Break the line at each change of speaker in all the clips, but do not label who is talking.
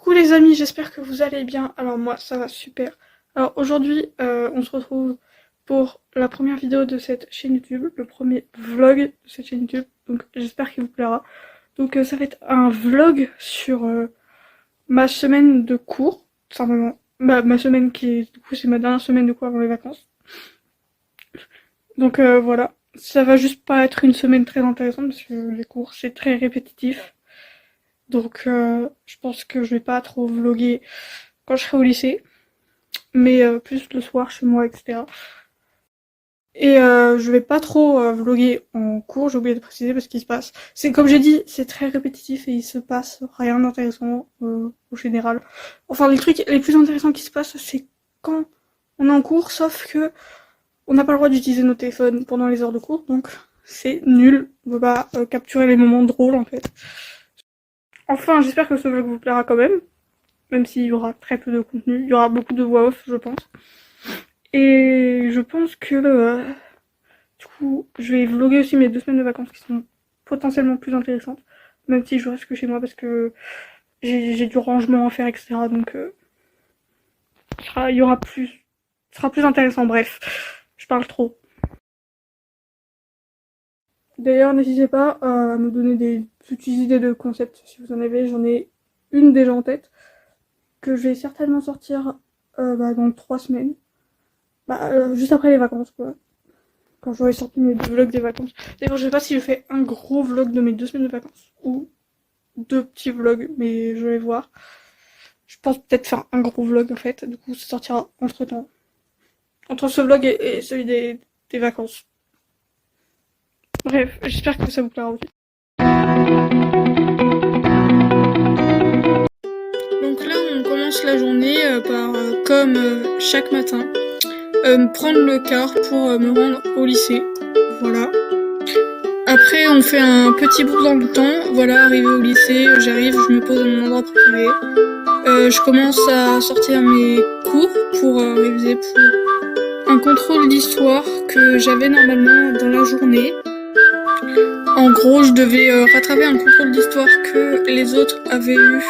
Coucou les amis, j'espère que vous allez bien. Alors moi ça va super. Alors aujourd'hui on se retrouve pour la première vidéo de cette chaîne YouTube, le premier vlog de cette chaîne YouTube, donc j'espère qu'il vous plaira. Donc ça va être un vlog sur ma semaine de cours, tout simplement. Ma semaine qui est, du coup c'est ma dernière semaine de cours avant les vacances. Donc voilà, ça va juste pas être une semaine très intéressante parce que les cours c'est très répétitif. Donc je pense que je vais pas trop vlogger quand je serai au lycée, mais plus le soir chez moi, etc. Et je vais pas trop vlogger en cours, j'ai oublié de préciser parce qu'il se passe. C'est comme j'ai dit, c'est très répétitif et il se passe rien d'intéressant au général. Enfin les trucs les plus intéressants qui se passent c'est quand on est en cours, sauf que on n'a pas le droit d'utiliser nos téléphones pendant les heures de cours, donc c'est nul, on peut pas capturer les moments drôles en fait. Enfin, j'espère que ce vlog vous plaira quand même s'il y aura très peu de contenu, il y aura beaucoup de voix off, je pense. Et je pense que du coup, je vais vlogger aussi mes 2 semaines de vacances qui sont potentiellement plus intéressantes, même si je reste que chez moi parce que j'ai du rangement à faire, etc. Donc, il y aura plus, ce sera plus intéressant. Bref, je parle trop. D'ailleurs, n'hésitez pas à me donner des petites idées de concepts si vous en avez. J'en ai une déjà en tête que je vais certainement sortir dans 3 semaines. Juste après les vacances, quoi. Quand j'aurai sorti mes 2 vlogs des vacances. D'ailleurs, je sais pas si je fais un gros vlog de mes 2 semaines de vacances ou 2 petits vlogs, mais je vais voir. Je pense peut-être faire un gros vlog en fait. Du coup, ça sortira entre temps. Entre ce vlog et celui des vacances. Bref, j'espère que ça vous plaira aussi. Donc là, on commence la journée par, comme chaque matin, prendre le car pour me rendre au lycée. Voilà. Après, on fait un petit bout dans le temps. Voilà, arrivé au lycée, j'arrive, je me pose à mon endroit préféré. Je commence à sortir mes cours pour réviser pour un contrôle d'histoire que j'avais normalement dans la journée. En gros, je devais rattraper un contrôle d'histoire que les autres avaient eu,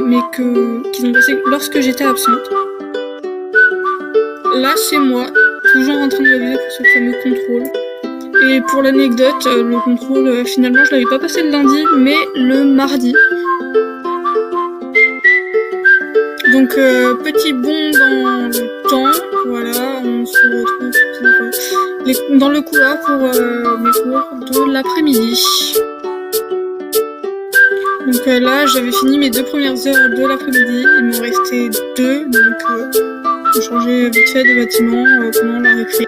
mais qu'ils ont passé lorsque j'étais absente. Là, c'est moi, toujours en train de réviser pour ce fameux contrôle. Et pour l'anecdote, le contrôle, finalement, je l'avais pas passé le lundi, mais le mardi. Donc, petit bond dans le temps, voilà, on se retrouve dans le couloir pour mes cours de l'après-midi. Donc là, j'avais fini mes 2 premières heures de l'après-midi, il m'en restait 2, donc on changeait vite fait de bâtiment pendant la récré.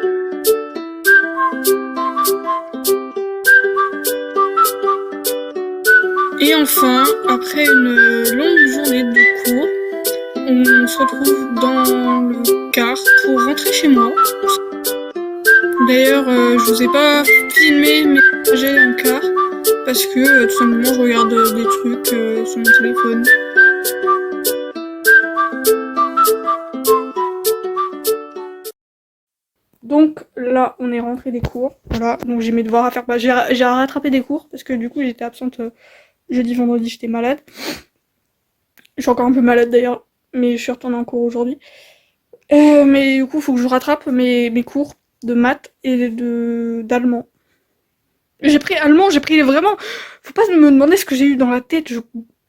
Et enfin, après une longue journée de cours, on se retrouve dans le car pour rentrer chez moi. D'ailleurs, je vous ai pas filmé mes trajets en car parce que tout simplement je regarde des trucs sur mon téléphone. Donc là, on est rentré des cours. Voilà, donc j'ai mes devoirs à faire. J'ai rattrapé des cours parce que du coup j'étais absente jeudi, vendredi, j'étais malade. Je suis encore un peu malade d'ailleurs, mais je suis retournée en cours aujourd'hui. Mais du coup, faut que je rattrape mes cours de maths et d'allemand. J'ai pris allemand, j'ai pris vraiment. Faut pas me demander ce que j'ai eu dans la tête.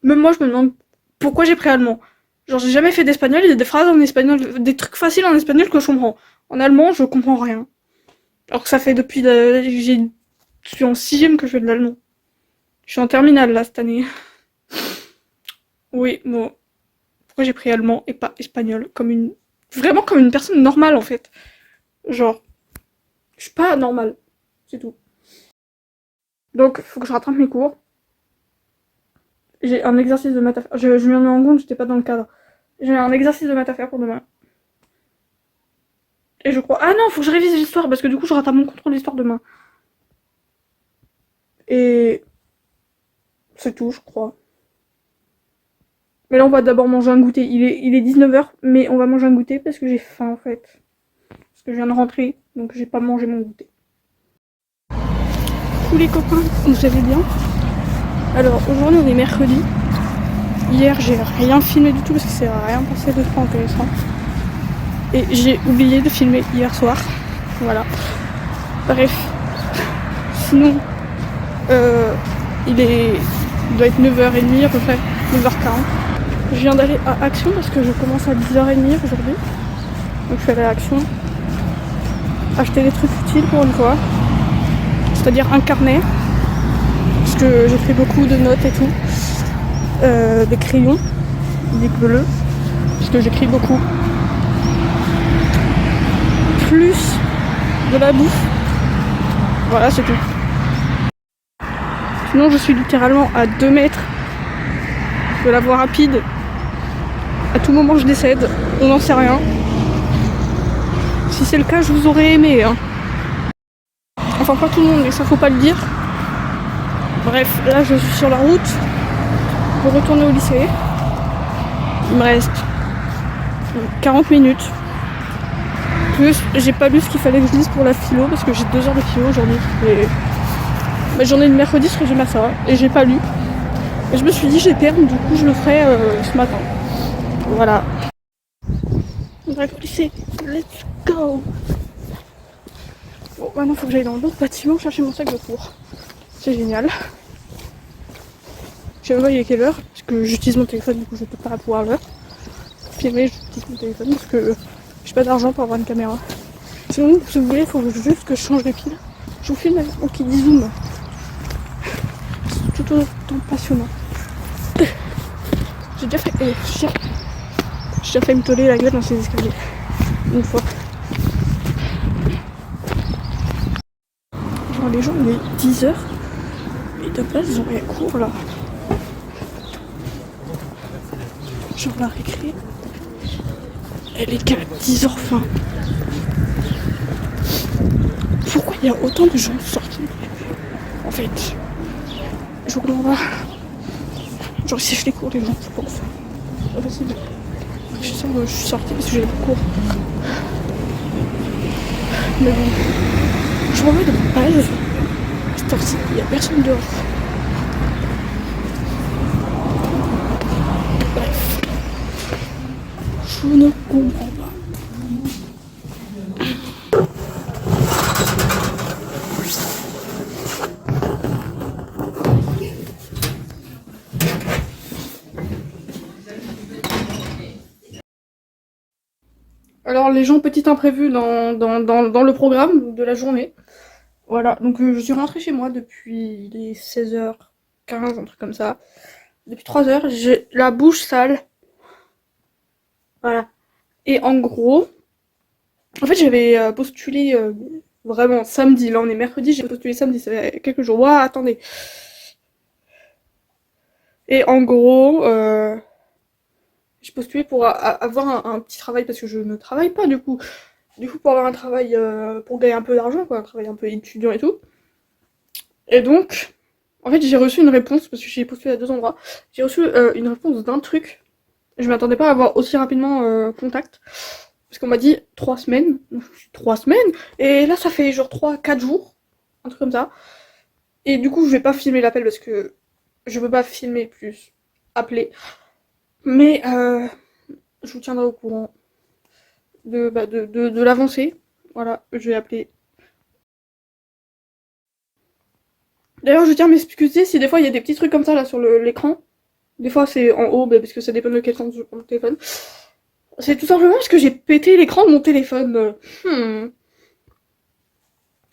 Même moi, je me demande pourquoi j'ai pris allemand. Genre, j'ai jamais fait d'espagnol, il y a des phrases en espagnol, des trucs faciles en espagnol que je comprends. En allemand, je comprends rien. Alors que ça fait depuis. Je suis en 6ème que je fais de l'allemand. Je suis en terminale là cette année. Oui, bon. Pourquoi j'ai pris allemand et pas espagnol vraiment comme une personne normale en fait. Genre, je suis pas normale. C'est tout. Donc, faut que je rattrape mes cours. J'ai un exercice de maths à faire. Je me remets en compte, j'étais pas dans le cadre. J'ai un exercice de maths à faire pour demain. Et je crois. Ah non, faut que je révise l'histoire parce que du coup, je rattrape mon contrôle d'histoire demain. Et. C'est tout, je crois. Mais là, on va d'abord manger un goûter. Il est 19h, mais on va manger un goûter parce que j'ai faim en fait. Parce que je viens de rentrer, donc j'ai pas mangé mon goûter. Coucou les copains, vous allez bien? Alors aujourd'hui on est mercredi. Hier, j'ai rien filmé du tout parce que c'est rien passé de trop intéressant. Et j'ai oublié de filmer hier soir. Voilà. Bref. Sinon, il doit être 9h30 à peu près, 9h40. Je viens d'aller à Action parce que je commence à 10h30 aujourd'hui. Donc je suis allée à Action. Acheter des trucs utiles pour une fois. C'est-à-dire un carnet. Parce que j'ai pris beaucoup de notes et tout. Des crayons. Des bleus. Parce que j'écris beaucoup. Plus de la bouffe. Voilà, c'est tout. Sinon, je suis littéralement à 2 mètres de la voie rapide. À tout moment, je décède. On n'en sait rien. Si c'est le cas, je vous aurais aimé. Hein. Enfin, pas tout le monde, mais ça faut pas le dire. Bref, là, je suis sur la route pour retourner au lycée. Il me reste 40 minutes. Plus, j'ai pas lu ce qu'il fallait que je lise pour la philo parce que j'ai 2 heures de philo aujourd'hui. Et ma journée de mercredi se résume à ça. Et j'ai pas lu. Et je me suis dit, j'ai perdu, du coup, je le ferai ce matin. Voilà. On va au lycée. Let's go! Bon, maintenant, faut que j'aille dans l'autre bâtiment chercher mon sac de cours. C'est génial. Je sais même pas il est quelle heure, parce que j'utilise mon téléphone, du coup je peux pas voir l'heure. Filmer, j'utilise mon téléphone parce que j'ai pas d'argent pour avoir une caméra. Sinon, si vous voulez, il faut juste que je change de pile. Je vous filme avec mon kit zoom. C'est tout autant passionnant. J'ai déjà fait me toller la gueule dans ces escaliers. Une fois. Genre les gens, il est 10h. Et de place, ils ont rien cours là. Genre la récré. Elle est qu'à 10h20. Pourquoi il y a autant de gens sortis? En fait, je comprends pas. Genre ils sèchent les cours les gens, je pense. Pas possible. Je suis sortie parce que j'avais pas cours. Mais bon. Je remets de base. Cette heure-ci, il y a personne dehors. Bref. Je ne comprends pas. Alors les gens, petit imprévu dans le programme de la journée. Voilà, donc je suis rentrée chez moi depuis les 16h15, un truc comme ça. Depuis 3 heures, j'ai la bouche sale. Voilà. Et en gros, en fait j'avais postulé vraiment samedi, là on est mercredi, j'ai postulé samedi, ça fait quelques jours. Ouah, attendez. Et en gros, j'ai postulé pour avoir un petit travail parce que je ne travaille pas du coup. Du coup pour avoir un travail, pour gagner un peu d'argent quoi, un travail un peu étudiant et tout. Et donc, en fait j'ai reçu une réponse, parce que j'ai postulé à 2 endroits. J'ai reçu une réponse d'un truc. Je m'attendais pas à avoir aussi rapidement contact. Parce qu'on m'a dit 3 semaines. 3 semaines. Et là ça fait genre 3-4 jours. Un truc comme ça. Et du coup je vais pas filmer l'appel parce que je peux pas filmer plus appeler. Mais je vous tiendrai au courant de l'avancée. Voilà, je vais appeler. D'ailleurs, je tiens à m'excuser si des fois il y a des petits trucs comme ça là sur l'écran. Des fois c'est en haut, parce que ça dépend de quel sens je prends le téléphone. C'est tout simplement parce que j'ai pété l'écran de mon téléphone.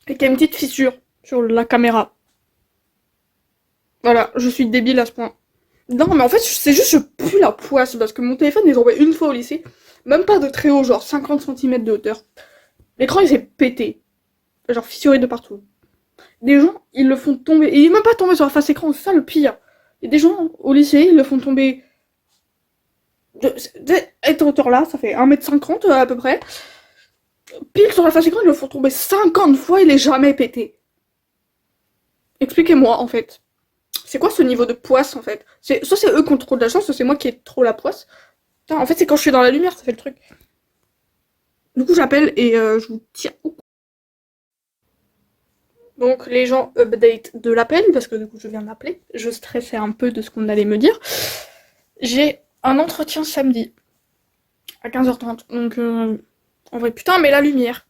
Et qu'il y a une petite fissure sur la caméra. Voilà, je suis débile à ce point. Non, mais en fait, c'est juste je pue la poisse parce que mon téléphone est tombé une fois au lycée. Même pas de très haut, genre 50 cm de hauteur. L'écran il s'est pété. Genre fissuré de partout. Des gens, ils le font tomber. Et il est même pas tombé sur la face écran, c'est ça le pire. Il y a des gens au lycée, ils le font tomber. Cette hauteur-là, ça fait 1m50 à peu près. Pile sur la face écran, ils le font tomber 50 fois, il est jamais pété. Expliquez-moi en fait. C'est quoi ce niveau de poisse en fait? Soit c'est eux qui ont trop de la chance, soit c'est moi qui ai trop la poisse. Putain, en fait, c'est quand je suis dans la lumière, ça fait le truc. Du coup, j'appelle et je vous tiens au courant. Donc, les gens update de l'appel, parce que du coup, je viens d'appeler. Je stressais un peu de ce qu'on allait me dire. J'ai un entretien samedi à 15h30. Donc, en vrai, putain, mais la lumière.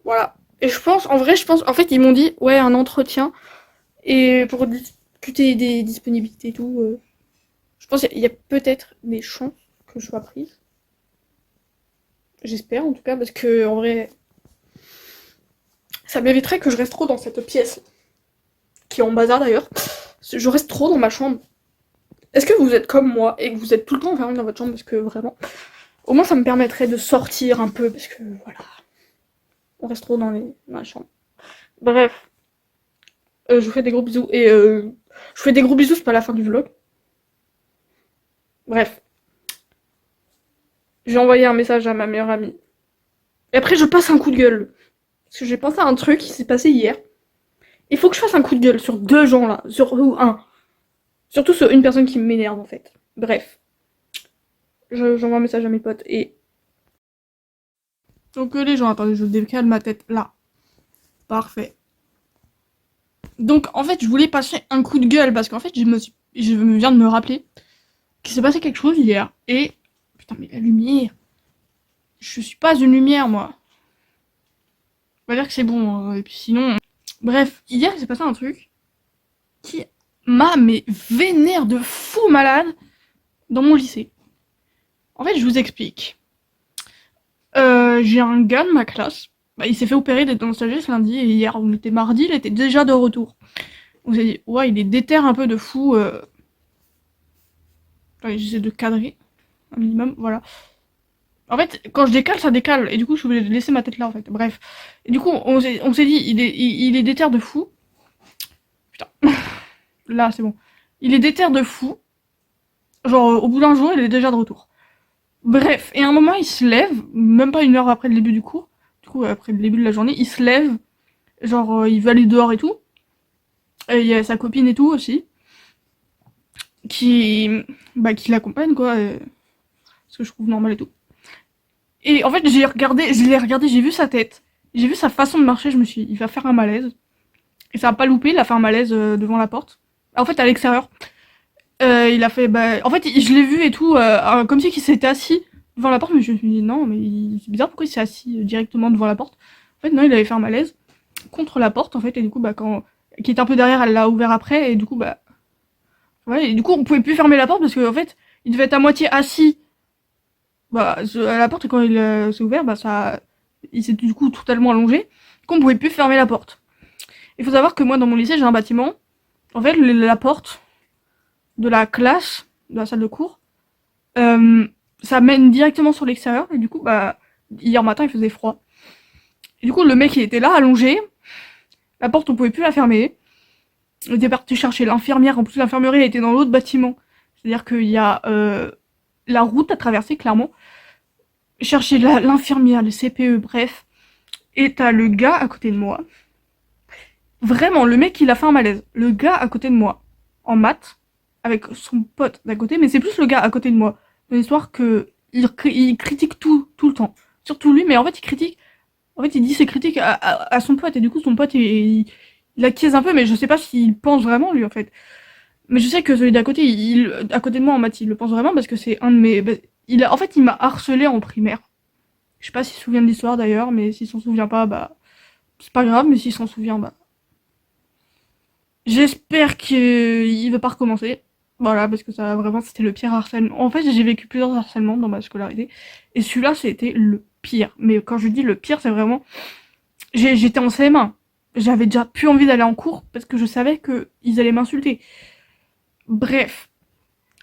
Voilà. Et je pense, en vrai, en fait, ils m'ont dit, ouais, un entretien. Et pour discuter des disponibilités et tout, je pense qu'il y a peut-être des chances que je sois prise. J'espère, en tout cas, parce que, en vrai, ça m'éviterait que je reste trop dans cette pièce, qui est en bazar d'ailleurs. Je reste trop dans ma chambre. Est-ce que vous êtes comme moi et que vous êtes tout le temps enfermé dans votre chambre? Parce que vraiment, au moins ça me permettrait de sortir un peu, parce que voilà, on reste trop dans la chambre. Bref, je vous fais des gros bisous. Et je vous fais des gros bisous, c'est pas la fin du vlog. Bref, j'ai envoyé un message à ma meilleure amie. Et après, je passe un coup de gueule. Parce que j'ai pensé à un truc qui s'est passé hier. Il faut que je fasse un coup de gueule sur deux gens là. Ou un. Surtout sur une personne qui m'énerve en fait. Bref. J'envoie un message à mes potes et. Donc les gens, attendez, je décale ma tête là. Parfait. Donc en fait, je voulais passer un coup de gueule parce qu'en fait, je viens de me rappeler qu'il s'est passé quelque chose hier. Et. Putain, mais la lumière. Je suis pas une lumière moi. On va dire que c'est bon. Et puis sinon. Bref, hier il s'est passé un truc qui m'a mais vénère de fou malade dans mon lycée. En fait, je vous explique. J'ai un gars de ma classe. Bah, il s'est fait opérer d'être dans le sagesse lundi et hier, on était mardi, il était déjà de retour. On s'est dit, ouais, il est déter un peu de fou. Ouais, j'essaie de cadrer un minimum, voilà. En fait, quand je décale, ça décale. Et du coup, je voulais laisser ma tête là, en fait. Bref. Et du coup, on s'est dit, il est déter de fou. Putain. Là, c'est bon. Il est déter de fou. Genre, au bout d'un jour, il est déjà de retour. Bref. Et à un moment, il se lève, même pas une heure après le début du cours. Du coup, après le début de la journée, il se lève. Genre, il veut aller dehors et tout. Et il y a sa copine et tout aussi. Qui, qui l'accompagne, quoi. Ce que je trouve normal et tout. Et en fait, je l'ai regardé, j'ai vu sa tête. J'ai vu sa façon de marcher, je me suis dit, il va faire un malaise. Et ça a pas loupé, il a fait un malaise devant la porte. En fait, à l'extérieur. Il a fait, en fait, je l'ai vu et tout, comme si il s'était assis devant la porte, mais je me suis dit, non, mais c'est bizarre, pourquoi il s'est assis directement devant la porte? En fait, non, il avait fait un malaise contre la porte, en fait, et du coup, qui était un peu derrière, elle l'a ouvert après, et du coup, ouais, et du coup, on pouvait plus fermer la porte parce qu'en fait, il devait être à moitié assis, à la porte, et quand il s'est ouvert, il s'est du coup totalement allongé, qu'on pouvait plus fermer la porte. Il faut savoir que moi, dans mon lycée, j'ai un bâtiment, en fait, la porte de la classe, de la salle de cours, ça mène directement sur l'extérieur, et du coup, hier matin, il faisait froid. Et du coup, le mec, il était là, allongé, la porte, on pouvait plus la fermer. On était parti chercher l'infirmière, en plus, l'infirmerie, elle était dans l'autre bâtiment. C'est-à-dire qu'il y a la route à traverser, clairement. Chercher l'infirmière, le CPE, bref. Et t'as le gars à côté de moi. Vraiment, le mec, il a fait un malaise. Le gars à côté de moi, en maths, avec son pote d'à côté, mais c'est plus le gars à côté de moi. Dans l'histoire que il critique tout le temps. Surtout lui, mais en fait, il dit ses critiques à son pote, et du coup, son pote, il acquiesce un peu, mais je sais pas s'il pense vraiment, lui, en fait. Mais je sais que celui d'à côté, à côté de moi en maths, il le pense vraiment parce que c'est un de mes. En fait, il m'a harcelé en primaire. Je sais pas s'il se souvient de l'histoire d'ailleurs, mais s'il s'en souvient pas, c'est pas grave, mais s'il s'en souvient, j'espère qu'il va pas recommencer. Voilà, parce que ça, vraiment, c'était le pire harcèlement. En fait, j'ai vécu plusieurs harcèlements dans ma scolarité, et celui-là, c'était le pire. Mais quand je dis le pire, c'est vraiment. J'étais en CM1. J'avais déjà plus envie d'aller en cours parce que je savais qu'ils allaient m'insulter. Bref.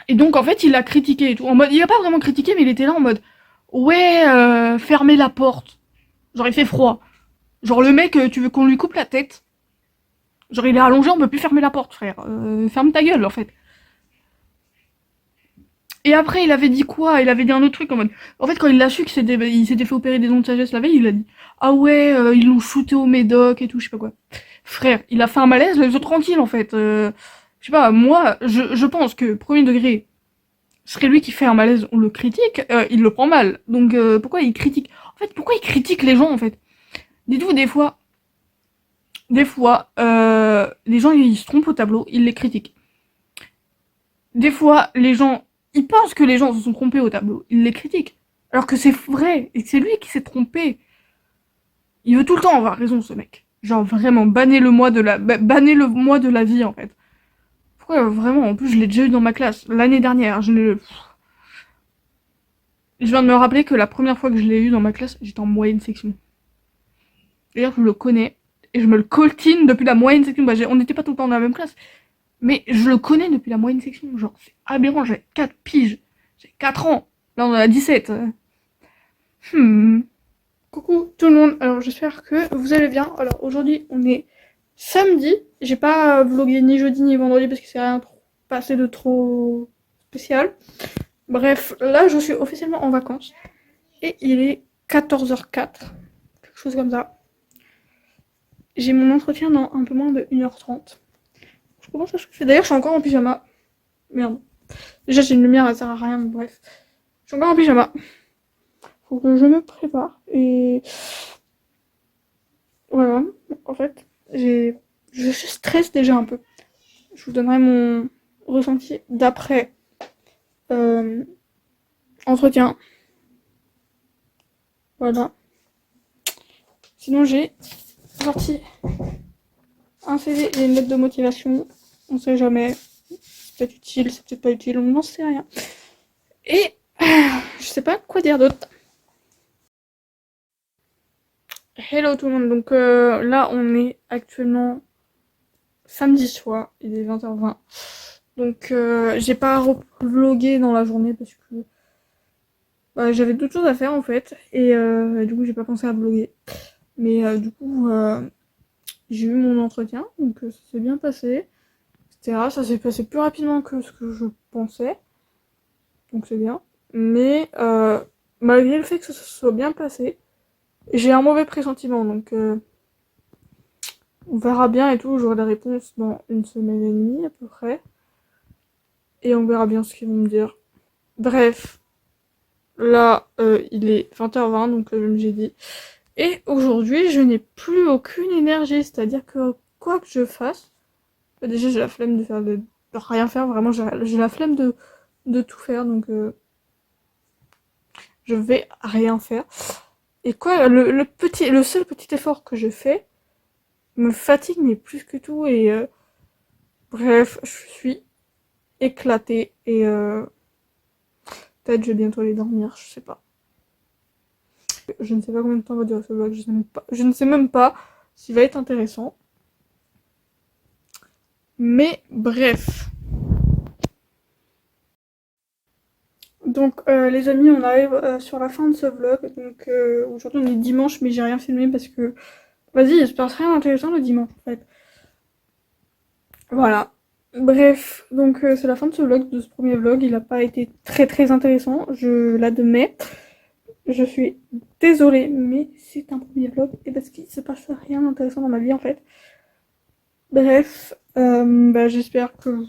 Et donc, en fait, il a critiqué et tout. En mode, il a pas vraiment critiqué, mais il était là en mode, ouais, fermez la porte. Genre, il fait froid. Genre, le mec, tu veux qu'on lui coupe la tête? Genre, il est allongé, on peut plus fermer la porte, frère. Ferme ta gueule, en fait. Et après, il avait dit quoi? Il avait dit un autre truc en mode. En fait, quand il l'a su il s'était fait opérer des ondes de sagesse la veille, il a dit, ah ouais, ils l'ont shooté au médoc et tout, je sais pas quoi. Frère, il a fait un malaise, laisse-le tranquille, en fait. Je sais pas, moi, je pense que, premier degré, serait lui qui fait un malaise, on le critique, il le prend mal. Donc pourquoi il critique? En fait, pourquoi il critique les gens en fait? Dites-vous des fois, les gens ils se trompent au tableau, ils les critiquent. des fois, les gens, ils pensent que les gens se sont trompés au tableau. Ils les critiquent. Alors que c'est vrai, et que c'est lui qui s'est trompé. Il veut tout le temps avoir raison, ce mec. Genre, vraiment, bannez-le-moi de la vie, en fait. Pourquoi, vraiment, en plus, je l'ai déjà eu dans ma classe. L'année dernière, je viens de me rappeler que la première fois que je l'ai eu dans ma classe, j'étais en moyenne section. D'ailleurs, je le connais, et je me le coltine depuis la moyenne section. Bah, on n'était pas tout le temps dans la même classe. Mais je le connais depuis la moyenne section. Genre, c'est aberrant, j'ai 4 piges. J'ai 4 ans. Là, on en a 17. Hmm. Coucou tout le monde, alors j'espère que vous allez bien. Alors aujourd'hui on est samedi, j'ai pas vlogué ni jeudi ni vendredi parce que c'est rien passé de trop spécial. Bref, là je suis officiellement en vacances et il est 14h04, quelque chose comme ça. J'ai mon entretien dans un peu moins de 1h30. Je commence à chauffer. D'ailleurs je suis encore en pyjama. Merde. Déjà j'ai une lumière, elle sert à rien, mais bref. Je suis encore en pyjama. Faut que je me prépare et voilà, en fait, je stresse déjà un peu. Je vous donnerai mon ressenti d'après euh, entretien. Voilà. Sinon, j'ai sorti un CV et une lettre de motivation. On sait jamais. C'est peut-être utile, c'est peut-être pas utile, on n'en sait rien. Et je sais pas quoi dire d'autre. Hello tout le monde. Donc là, on est actuellement samedi soir. Il est 20h20. Donc j'ai pas revlogué dans la journée parce que bah, j'avais d'autres choses à faire en fait. Et du coup j'ai pas pensé à vlogger. Mais du coup j'ai eu mon entretien. Donc ça s'est bien passé. Etc. Ça s'est passé plus rapidement que ce que je pensais. Donc c'est bien. Mais malgré le fait que ça se soit bien passé, j'ai un mauvais pressentiment. Donc on verra bien et tout. J'aurai des réponses dans une semaine et demie à peu près. Et on verra bien ce qu'ils vont me dire. Bref, là, il est 20h20, donc comme j'ai dit. Et aujourd'hui, je n'ai plus aucune énergie. C'est-à-dire que quoi que je fasse, bah, déjà j'ai la flemme de rien faire. Vraiment, j'ai la flemme de tout faire. Donc je vais rien faire. Et quoi, le seul petit effort que je fais me fatigue, mais plus que tout. Et bref, je suis éclatée. Et peut-être je vais bientôt aller dormir, je sais pas. Je ne sais pas combien de temps va durer ce vlog, je ne sais même pas s'il va être intéressant. Mais bref. Donc les amis, on arrive sur la fin de ce vlog. Donc aujourd'hui on est dimanche, mais j'ai rien filmé parce que... Vas-y, il se passe rien d'intéressant le dimanche en fait. Voilà. Bref, donc c'est la fin de ce vlog, de ce premier vlog. Il n'a pas été très très intéressant, je l'admets. Je suis désolée, mais c'est un premier vlog et parce qu'il se passe rien d'intéressant dans ma vie en fait. Bref, bah, j'espère que vous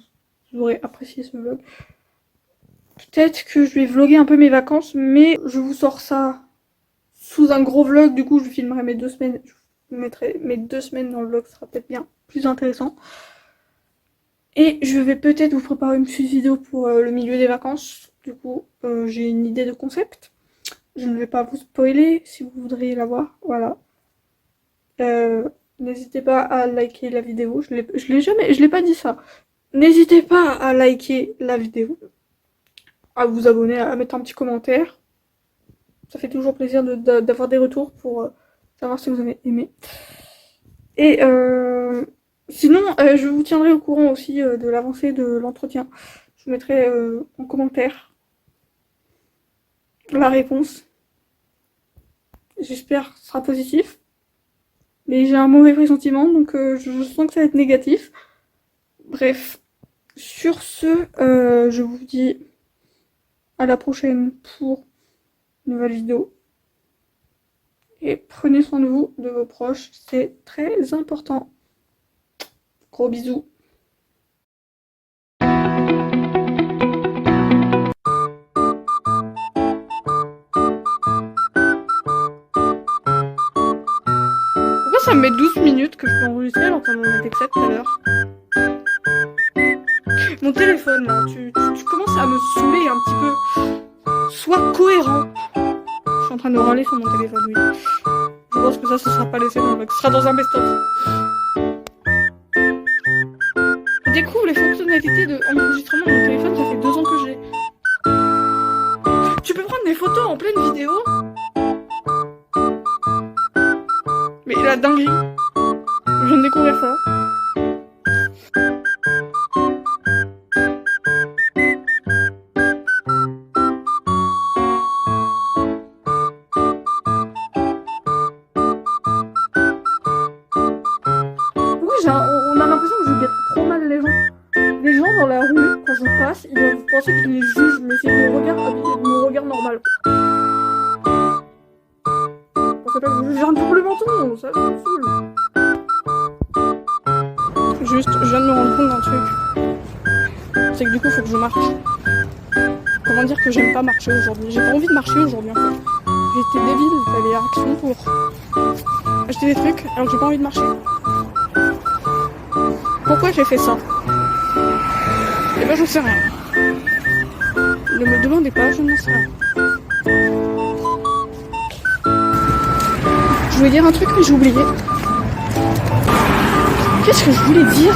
aurez apprécié ce vlog. Peut-être que je vais vlogger un peu mes vacances, mais je vous sors ça sous un gros vlog. Du coup, je filmerai mes 2 semaines. Je vous mettrai mes 2 semaines dans le vlog, ce sera peut-être bien plus intéressant. Et je vais peut-être vous préparer une petite vidéo pour le milieu des vacances. Du coup, j'ai une idée de concept. Je ne vais pas vous spoiler si vous voudriez la voir. Voilà. N'hésitez pas à liker la vidéo. Je l'ai pas dit ça. N'hésitez pas à liker la vidéo, à vous abonner, à mettre un petit commentaire. Ça fait toujours plaisir d'avoir des retours pour savoir si vous avez aimé. Et sinon, je vous tiendrai au courant aussi de l'avancée de l'entretien. Je vous mettrai en commentaire la réponse. J'espère que ce sera positif. Mais j'ai un mauvais pressentiment, donc je sens que ça va être négatif. Bref, sur ce, je vous dis à la prochaine pour une nouvelle vidéo. Et prenez soin de vous, de vos proches, c'est très important. Gros bisous. Pourquoi ça me met 12 minutes que je peux enregistrer alors qu'on en était que 7 tout à l'heure? Mon téléphone, là, tu commences à me saouler un petit peu. Sois cohérent. Je suis en train de râler sur mon téléphone, oui. Je pense que ça, ce sera pas laissé dans le vlog. Ce sera dans un best-of. Je découvre les fonctionnalités d'enregistrement de mon téléphone, ça fait 2 ans que j'ai. Tu peux prendre des photos en pleine vidéo. Mais la dinguerie. Je viens de découvrir ça. On a l'impression que je guette trop mal les gens. Les gens dans la rue, quand je passe, ils doivent penser que je les juge, mais c'est mon regard normal. Ça s'appelle je juge un double menton, ça me saoule. Juste, je viens de me rendre compte d'un truc. C'est que du coup, faut que je marche. Comment dire que j'aime pas marcher aujourd'hui? J'ai pas envie de marcher aujourd'hui en fait. J'étais débile, il fallait action pour acheter des trucs alors que j'ai pas envie de marcher. Pourquoi j'ai fait ça? Eh ben, je sais rien. Ne me demandez pas, je n'en sais rien. Je voulais dire un truc, mais j'ai oublié. Qu'est-ce que je voulais dire?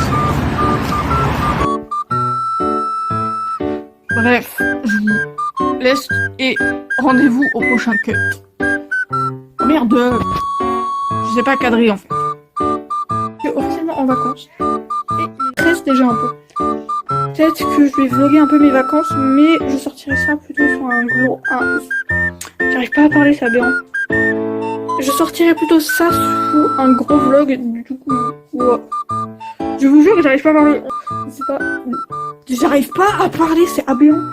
Bref, je vous laisse et rendez-vous au prochain cut. Oh merde! Je sais pas cadrer en fait. Je suis officiellement en vacances. Et il stresse déjà un peu. Peut-être que je vais vlogger un peu mes vacances, mais je sortirai ça plutôt sur un gros... J'arrive pas à parler, ça béant. Je sortirai plutôt ça sous un gros vlog, du coup... Ouais. Je vous jure que j'arrive pas à parler. C'est pas... J'arrive pas à parler, c'est aberrant.